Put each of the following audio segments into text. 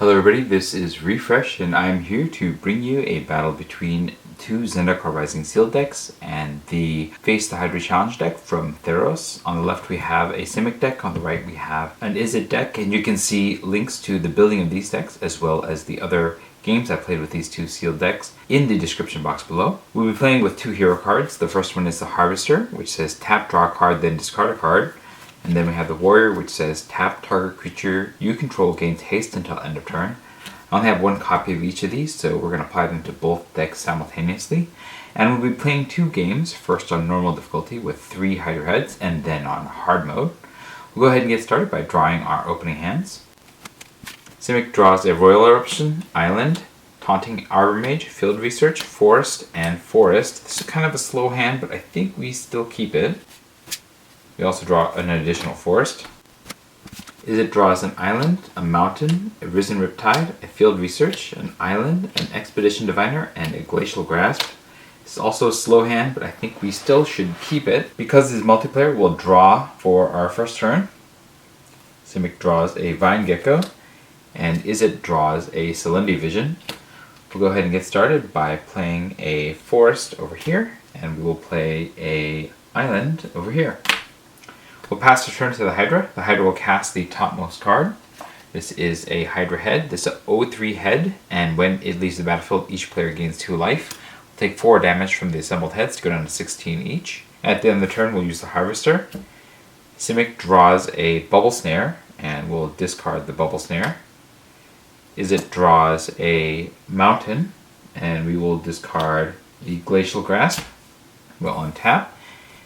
Hello everybody, this is Refresh and I'm here to bring you a battle between two Zendikar Rising Seal decks and the Face the Hydra challenge deck from Theros. On the left we have a Simic deck, on the right we have an Izzet deck, and you can see links to the building of these decks as well as the other games I played with these two sealed decks in the description box below. We'll be playing with two hero cards. The first one is the Harvester, which says tap, draw a card, then discard a card. And then we have the Warrior, which says tap target creature you control gains haste until end of turn. I only have one copy of each of these, so we're going to apply them to both decks simultaneously. And we'll be playing two games, first on normal difficulty with 3 Hydra heads, and then on hard mode. We'll go ahead and get started by drawing our opening hands. Simic draws a Royal Eruption, Island, Taunting Arbor Mage, Field Research, Forest, and Forest. This is kind of a slow hand, but I think we still keep it. We also draw an additional forest. Izzet draws an island, a mountain, a risen riptide, a field research, an island, an expedition diviner, and a glacial grasp. It's also a slow hand, but I think we still should keep it. Because this is multiplayer, we'll draw for our first turn. Simic draws a vine gecko, and Izzet draws a Celindy vision. We'll go ahead and get started by playing a forest over here, and we will play a island over here. We'll pass the turn to the Hydra. The Hydra will cast the topmost card. This is a Hydra head. This is an 0/3 head, and when it leaves the battlefield, each player gains 2 life. We'll take 4 damage from the assembled heads to go down to 16 each. At the end of the turn, we'll use the Harvester. Simic draws a Bubble Snare, and we'll discard the Bubble Snare. Izzet draws a Mountain, and we will discard the Glacial Grasp. We'll untap.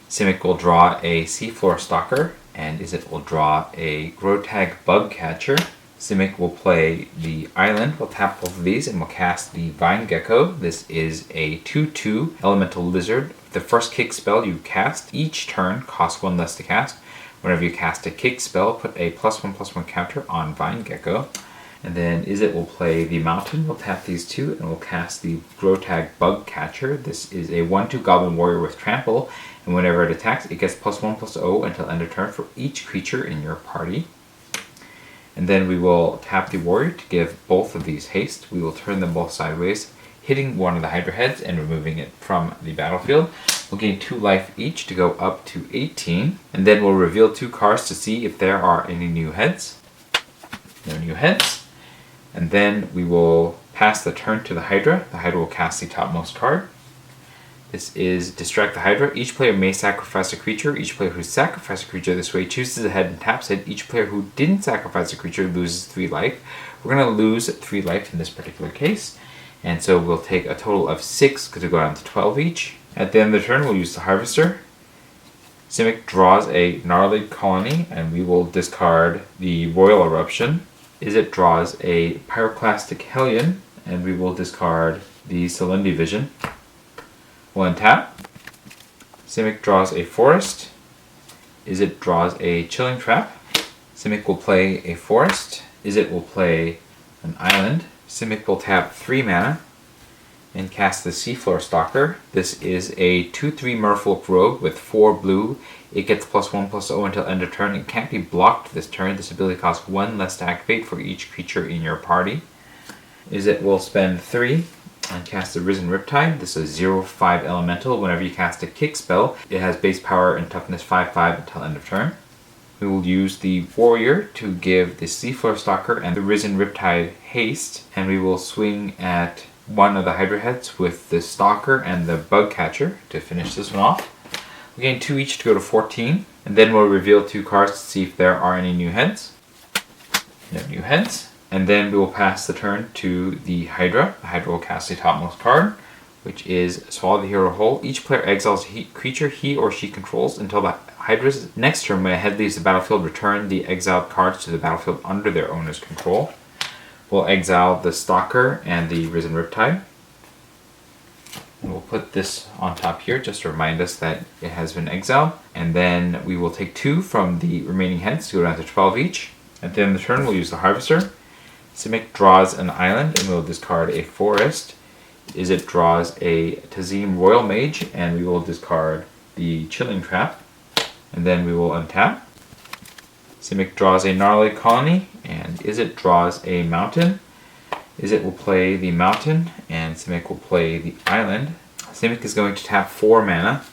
Simic will draw a Seafloor Stalker, and Izzet will draw a Grotag Bug Catcher. Simic will play the Island. We'll tap both of these and we'll cast the Vine Gecko. This is a 2/2 Elemental Lizard. The first kick spell you cast each turn costs 1 less to cast. Whenever you cast a kick spell, put a +1/+1 counter on Vine Gecko. And then Izzet will play the Mountain. We'll tap these two and we'll cast the Grotag Bug Catcher. This is a 1/2 Goblin Warrior with Trample, and whenever it attacks, it gets +1/+0 until end of turn for each creature in your party. And then we will tap the Warrior to give both of these haste. We will turn them both sideways, hitting one of the Hydra heads and removing it from the battlefield. We'll gain 2 life each to go up to 18. And then we'll reveal 2 cards to see if there are any new heads. No new heads. And then we will pass the turn to the Hydra. The Hydra will cast the topmost card. This is Distract the Hydra. Each player may sacrifice a creature. Each player who sacrificed a creature this way chooses a head and taps it. Each player who didn't sacrifice a creature loses 3 life. We're going to lose 3 life in this particular case. And so we'll take a total of 6 because we go down to 12 each. At the end of the turn, we'll use the Harvester. Simic draws a Gnarled Colony, and we will discard the Royal Eruption. Izzet draws a Pyroclastic Hellion, and we will discard the Celindy Vision. We'll untap. Simic draws a Forest. Izzet draws a Chilling Trap. Simic will play a Forest. Izzet will play an Island. Simic will tap 3 mana and cast the Seafloor Stalker. This is a 2/3 Merfolk Rogue with 4 blue. It gets +1/+0 until end of turn. It can't be blocked this turn. This ability costs 1 less to activate for each creature in your party. Izzet will spend 3 and cast the Risen Riptide. This is a 0/5 Elemental. Whenever you cast a kick spell, it has base power and toughness 5/5 until end of turn. We will use the Warrior to give the Seafloor Stalker and the Risen Riptide haste, and we will swing at one of the Hydra heads with the Stalker and the Bug Catcher to finish this one off. We gain 2 each to go to 14, and then we'll reveal 2 cards to see if there are any new heads. No new heads. And then we will pass the turn to the Hydra. The Hydra will cast the topmost card, which is Swallow the Hero Whole. Each player exiles a creature he or she controls until the Hydra's next turn. When a head leaves the battlefield, return the exiled cards to the battlefield under their owner's control. We'll exile the Stalker and the Risen Riptide. And we'll put this on top here just to remind us that it has been exiled. And then we will take 2 from the remaining heads to go down to 12 each. At the end of the turn, we'll use the Harvester. Simic draws an Island and we'll discard a Forest. Izzet draws a Tazim Royal Mage, and we will discard the Chilling Trap. And then we will untap. Simic draws a Gnarled Colony, and Izzet draws a Mountain. Izzet will play the mountain, and Simic will play the island. Simic is going to tap 4 mana,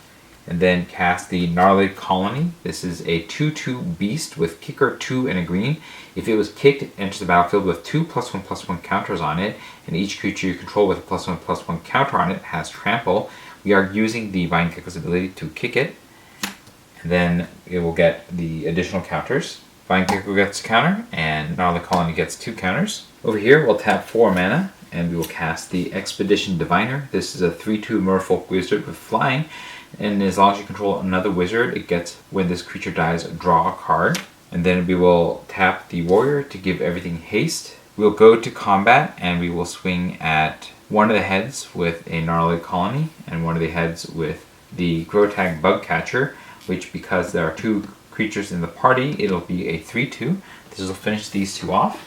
and then cast the Gnarly Colony. This is a 2/2 beast with kicker 2 and a green. If it was kicked, it enters the battlefield with 2 +1/+1 counters on it, and each creature you control with a +1/+1 counter on it has trample. We are using the Vine Gecko's ability to kick it, and then it will get the additional counters. Vine Gecko gets a counter, and Gnarly Colony gets 2 counters. Over here, we'll tap 4 mana, and we will cast the Expedition Diviner. This is a 3/2 Merfolk Wizard with flying, and as long as you control another wizard, it gets, when this creature dies, draw a card. And then we will tap the warrior to give everything haste. We'll go to combat, and we will swing at one of the heads with a Gnarly Colony, and one of the heads with the Grotag Bugcatcher, which, because there are 2 creatures in the party, it'll be a 3/2. This will finish these 2 off.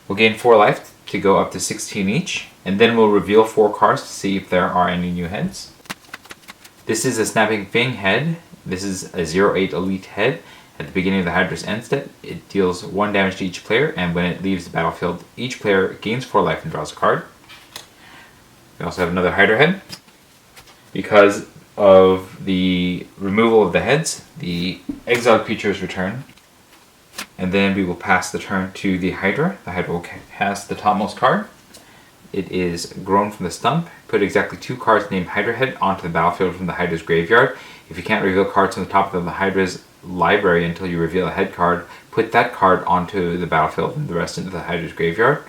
We'll gain 4 life to go up to 16 each, and then we'll reveal 4 cards to see if there are any new heads. This is a Snapping Fang head. This is a 0/8 elite head. At the beginning of the Hydra's end step, it deals 1 damage to each player, and when it leaves the battlefield, each player gains 4 life and draws a card. We also have another Hydra head. Because of the removal of the heads, the exiled creatures return. And then we will pass the turn to the Hydra. The Hydra will cast the topmost card. It is grown from the stump. Put exactly 2 cards named Hydra Head onto the battlefield from the Hydra's graveyard. If you can't reveal cards from the top of the Hydra's library until you reveal a head card, put that card onto the battlefield and the rest into the Hydra's graveyard.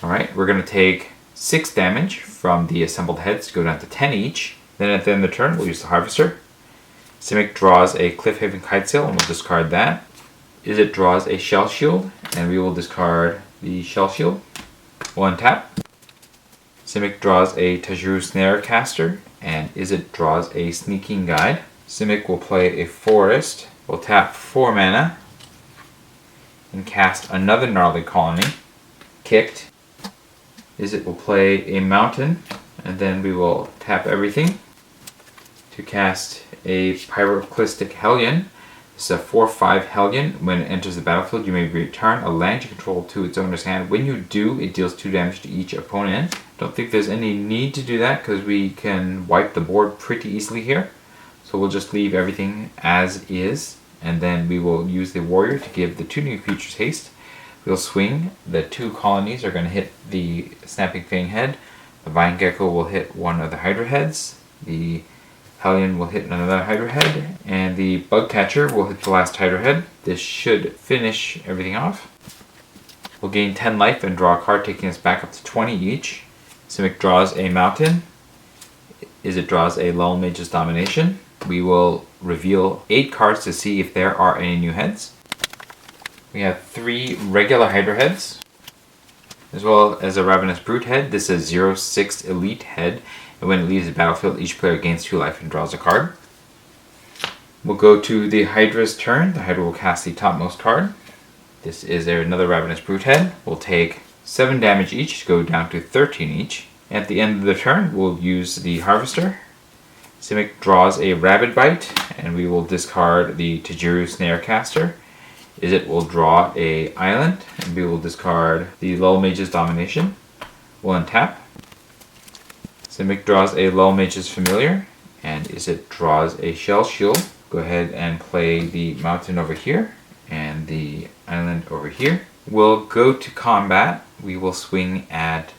Alright, we're going to take 6 damage from the assembled heads to go down to 10 each. Then at the end of the turn, we'll use the Harvester. Simic draws a Cliffhaven Kitesail, and we'll discard that. Izzet draws a Shell Shield, and we will discard the Shell Shield. We'll untap. Simic draws a Tajuru Snarecaster, and Izzet draws a Sneaking Guide. Simic will play a Forest. We'll tap 4 mana and cast another Gnarly Colony. Kicked. Izzet will play a Mountain, and then we will tap everything to cast a Pyroclastic Hellion. This is a 4/5 Hellion. When it enters the battlefield, you may return a land you control to its owner's hand. When you do, it deals 2 damage to each opponent. Don't think there's any need to do that because we can wipe the board pretty easily here. So we'll just leave everything as is, and then we will use the warrior to give the 2 new creatures haste. We'll swing. The 2 colonies are going to hit the Snapping Fang head. The Vine Gecko will hit one of the Hydra heads. The Hellion will hit another Hydra head, and the Bugcatcher will hit the last Hydra head. This should finish everything off. We'll gain 10 life and draw a card, taking us back up to 20 each. Simic draws a Mountain. Izzet draws a Lull Mage's Domination. We will reveal 8 cards to see if there are any new heads. We have 3 regular Hydra heads, as well as a Ravenous Brute head. This is a 0/6 elite head, and when it leaves the battlefield, each player gains 2 life and draws a card. We'll go to the Hydra's turn. The Hydra will cast the topmost card. This is another Ravenous Brute head. We'll take 7 damage each to go down to 13 each. At the end of the turn, we'll use the Harvester. Simic draws a Rabid Bite, and we will discard the Tajuru Snarecaster. Izzet will draw a Island, and we will discard the Lull Mage's Domination. We'll untap. Simic draws a Lull Mage's Familiar, and Izzet draws a Shell Shield. Go ahead and play the Mountain over here, and the Island over here. We'll go to combat. We will swing at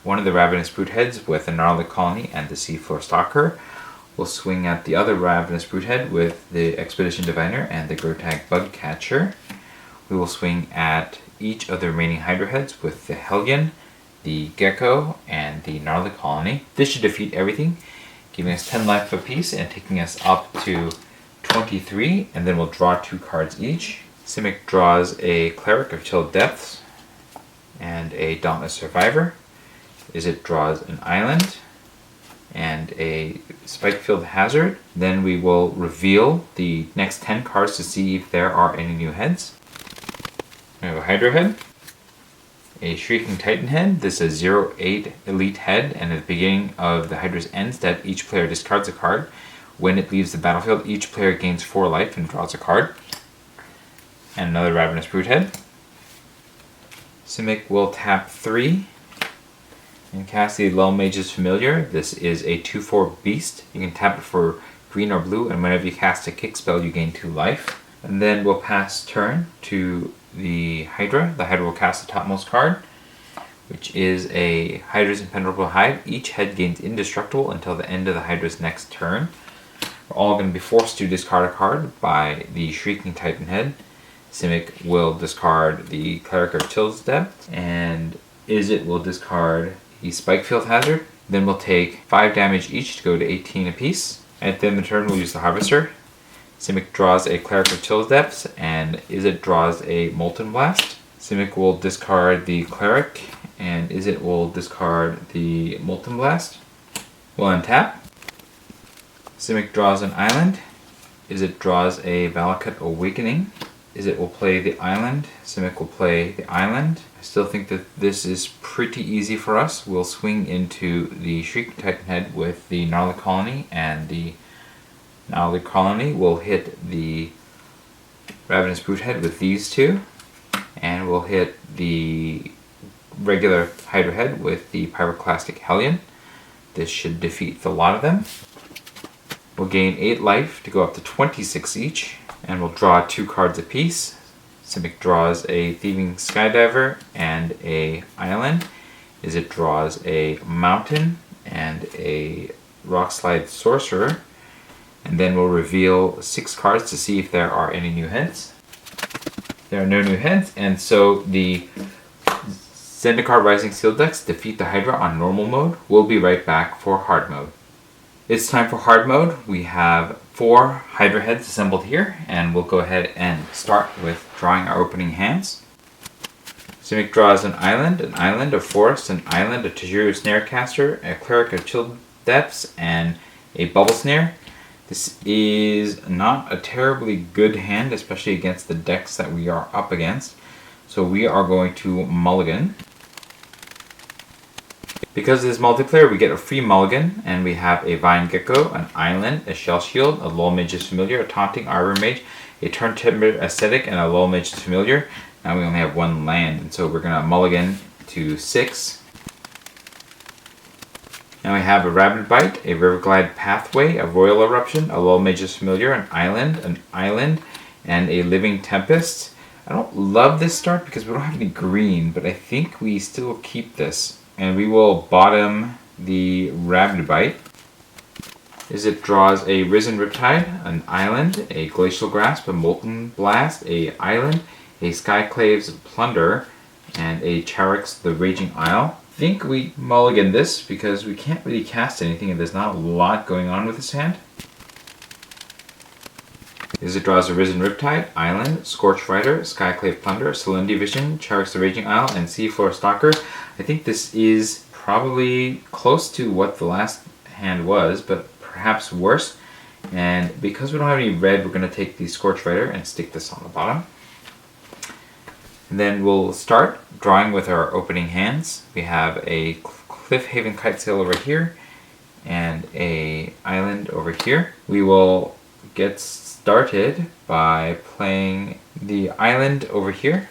one of the Ravenous Brute heads with a Gnarly Colony and the Seafloor Stalker. We'll swing at the other Ravenous Brute head with the Expedition Diviner and the Grotag Bugcatcher. We will swing at each of the remaining Hydra heads with the Hellion, the Gecko, and the Gnarly Colony. This should defeat everything, giving us 10 life apiece and taking us up to 23, and then we'll draw 2 cards each. Simic draws a Cleric of Chilled Depths and a Dauntless Survivor. Izzet draws an Island and a Spikefield Hazard. Then we will reveal the next 10 cards to see if there are any new heads. We have a Hydra head, a Shrieking Titan head. This is a 0/8 elite head, and at the beginning of the Hydra's end step, each player discards a card. When it leaves the battlefield, each player gains 4 life and draws a card. And another Ravenous Brute head. Simic will tap 3 and cast the Lull Mage's Familiar. This is a 2/4 beast. You can tap it for green or blue, and whenever you cast a kick spell, you gain 2 life. And then we'll pass turn to the Hydra. The Hydra will cast the topmost card, which is a Hydra's Impenetrable Hide. Each head gains indestructible until the end of the Hydra's next turn. We're all going to be forced to discard a card by the Shrieking Titan head. Simic will discard the Cleric of Chill's Depth, and Izzet will discard the Spikefield Hazard. Then we'll take 5 damage each to go to 18 apiece. At the end of the turn, we'll use the Harvester. Simic draws a Cleric of Chill's Depths, and Izzet draws a Molten Blast. Simic will discard the Cleric, and Izzet will discard the Molten Blast. We'll untap. Simic draws an island. Izzet draws a Valakut Awakening. Izzet will play the island. Simic will play the island. I still think that this is pretty easy for us. We'll swing into the Shrieking Titan head with the Gnarly Colony, and the Gnarly Colony will hit the Ravenous Brute head with these two, and we'll hit the regular Hydra head with the Pyroclastic Hellion. This should defeat the lot of them. We'll gain 8 life to go up to 26 each, and we'll draw 2 cards apiece. Simic draws a Thieving Skydiver and a Island. Izzet draws a Mountain and a Rockslide Sorcerer. And then we'll reveal 6 cards to see if there are any new heads. There are no new heads, and so the Zendikar Rising Seal decks defeat the Hydra on normal mode. We'll be right back for hard mode. It's time for hard mode. We have 4 Hydra heads assembled here, and we'll go ahead and start with drawing our opening hands. Simic draws an island, a forest, an island, a Tajuru Snarecaster, a Cleric of Chilled Depths, and a Bubble Snare. This is not a terribly good hand, especially against the decks that we are up against. So we are going to mulligan. Because this is multiplayer, we get a free mulligan, and we have a Vine Gecko, an Island, a Shell Shield, a Lull Mage's Familiar, a Taunting Arbor Mage, a Turn Timber Ascetic, and a Lull Mage's Familiar. Now we only have 1 land, and so we're going to mulligan to 6. Now we have a Rabid Bite, a Riverglide Pathway, a Royal Eruption, a Lull Mage's Familiar, an Island, and a Living Tempest. I don't love this start because we don't have any green, but I think we still keep this. And we will bottom the Rabid Bite. Izzet draws a Risen Riptide, an Island, a Glacial Grasp, a Molten Blast, a Island, a Skyclave's Plunder, and a Charix the Raging Isle. I think we mulligan this because we can't really cast anything and there's not a lot going on with this hand. Izzet draws a Risen Riptide, Island, Scorch Rider, Skyclave Plunder, Salinity Vision, Charix the Raging Isle, and Seafloor Stalker. I think this is probably close to what the last hand was, but perhaps worse. And because we don't have any red, we're going to take the Scorch Rider and stick this on the bottom. And then we'll start drawing with our opening hands. We have a Cliffhaven Kitesail over here and a Island over here. We will get started by playing the Island over here,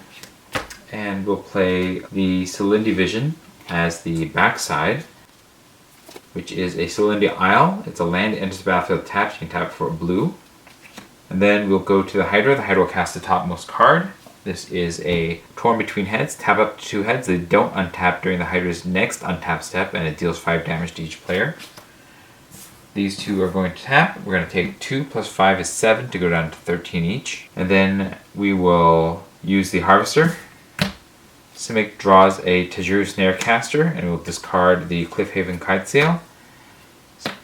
and we'll play the Salinity Vision as the backside, which is a Salinity Isle. It's a land, enters the battlefield tapped. You can tap for a blue. And then we'll go to the Hydra. The Hydra will cast the topmost card. This is a Torn Between Heads. Tap up to 2 heads. They don't untap during the Hydra's next untap step, and it deals 5 damage to each player. These 2 are going to tap. We're going to take 2 plus 5 is 7 to go down to 13 each. And then we will use the Harvester. Simic draws a Tajuru Snarecaster and will discard the Cliffhaven Kitesail.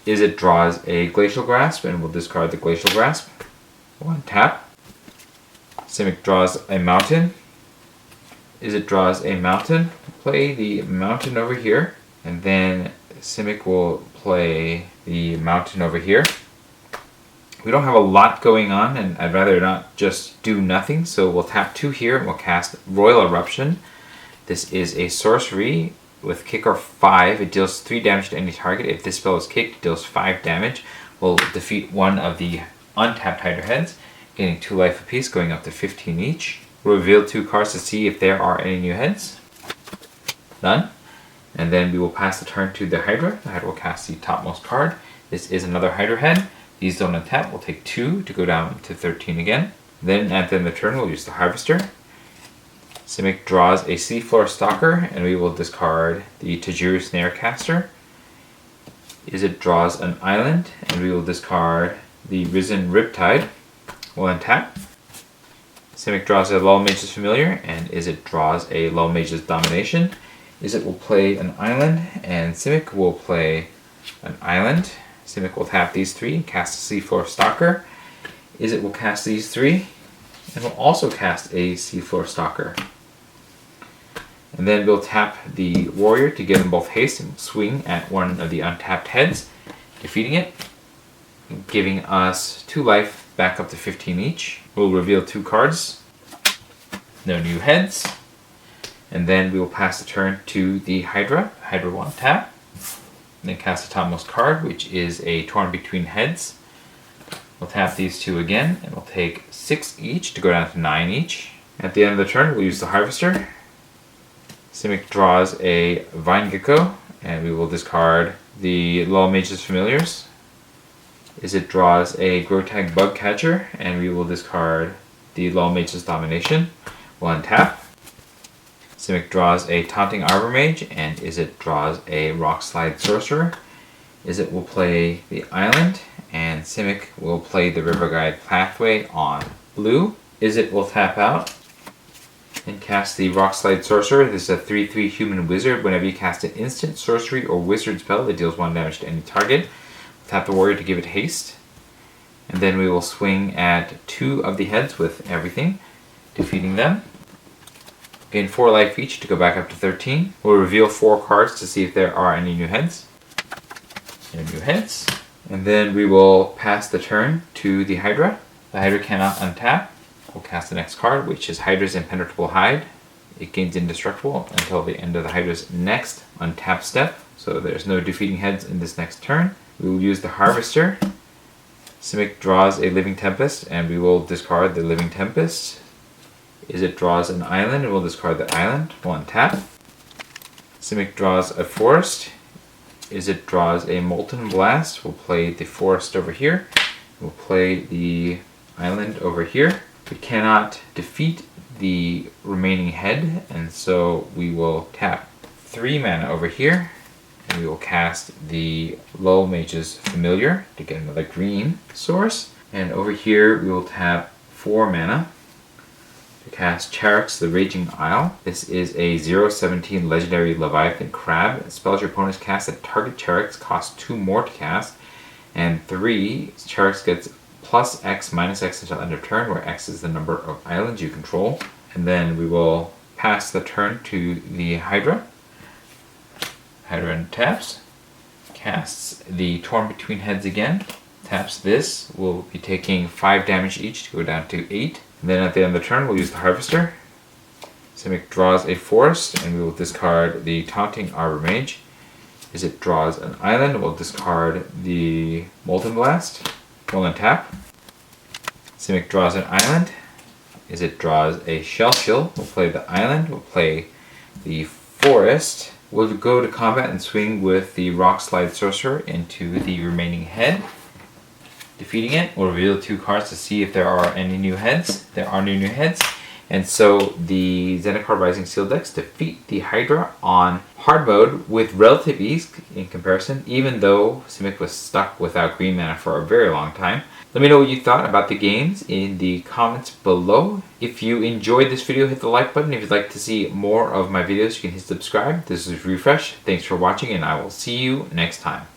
Izzet draws a Glacial Grasp and will discard the Glacial Grasp. 1 tap. Simic draws a Mountain. Izzet draws a Mountain. Play the Mountain over here, and then Simic will play the Mountain over here. We don't have a lot going on, and I'd rather not just do nothing, so we'll tap 2 here and we'll cast Royal Eruption. This is a sorcery with kick or 5. It deals 3 damage to any target. If this spell is kicked, it deals 5 damage. We'll defeat one of the untapped Hydra heads, gaining 2 life apiece, going up to 15 each. We'll reveal 2 cards to see if there are any new heads. Done. And then we will pass the turn to the Hydra. The Hydra will cast the topmost card. This is another Hydra head. These don't untap. We'll take 2 to go down to 13 again. Then at the end of the turn, we'll use the Harvester. Simic draws a Seafloor Stalker, and we will discard the Tajiri Snarecaster. Izzet draws an island, and we will discard the Risen Riptide. We'll untap. Simic draws a Lull Mage's Familiar, and Izzet draws a Lull Mage's Domination. Izzet will play an island, and Simic will play an island. Simic will tap these 3 and cast a Seafloor Stalker. Izzet will cast these 3, and will also cast a Seafloor Stalker. And then we'll tap the Warrior to give them both haste and swing at one of the untapped heads, defeating it, giving us 2 life back up to 15 each. We'll reveal 2 cards, no new heads, and then we will pass the turn to the Hydra. Hydra will untap, and then cast the topmost card, which is a Torn Between Heads. We'll tap these 2 again, and we'll take 6 each to go down to 9 each. At the end of the turn, we'll use the Harvester. Simic draws a Vine Gecko, and we will discard the Lull Mage's Familiars. Izzet draws a Grotag Bugcatcher, and we will discard the Lull Mage's Domination. We'll untap. Simic draws a Taunting Arbor Mage, and Izzet draws a Rockslide Sorcerer. Izzet will play the island, and Simic will play the River Guide Pathway on blue. Izzet will tap out and cast the Rockslide Sorcerer. This is a 3/3 human wizard. Whenever you cast an instant, sorcery, or wizard spell that deals 1 damage to any target, tap the Warrior to give it haste. And then we will swing at 2 of the heads with everything, defeating them. Gain 4 life each to go back up to 13. We'll reveal 4 cards to see if there are any new heads. No new heads. And then we will pass the turn to the Hydra. The Hydra cannot untap. We'll cast the next card, which is Hydra's Impenetrable Hide. It gains indestructible until the end of the Hydra's next untap step, so there's no defeating heads in this next turn. We will use the Harvester. Simic draws a Living Tempest, and we will discard the Living Tempest. Izzet draws an island, and we'll discard the island. We'll untap. Simic draws a Forest. Izzet draws a Molten Blast. We'll play the Forest over here. We'll play the island over here. We cannot defeat the remaining head, and so we will tap 3 mana over here, and we will cast the Lull Mage's Familiar to get another green source. And over here we will tap 4 mana to cast Charax the Raging Isle. This is a 0/17 legendary Leviathan Crab. Spells your opponents cast at target Charax cost 2 more to cast, and 3 Charax gets plus X minus X until end of turn, where X is the number of islands you control. And then we will pass the turn to the Hydra. Hydra taps, casts the Torn Between Heads again, taps this. We'll be taking 5 damage each to go down to 8. And then at the end of the turn, we'll use the Harvester. Simic draws a Forest, and we will discard the Taunting Arbor Mage. Izzet draws an island, we'll discard the Molten Blast. We'll untap. Simic draws an island. Izzet draws a Shell Shield. We'll play the island. We'll play the Forest. We'll go to combat and swing with the Rockslide Sorcerer into the remaining head, defeating it. We'll reveal 2 cards to see if there are any new heads. There are no new heads. And so the Zendikar Rising Seal decks defeat the Hydra on hard mode with relative ease in comparison, even though Simic was stuck without green mana for a very long time. Let me know what you thought about the games in the comments below. If you enjoyed this video, hit the like button. If you'd like to see more of my videos, you can hit subscribe. This is Refresh. Thanks for watching, and I will see you next time.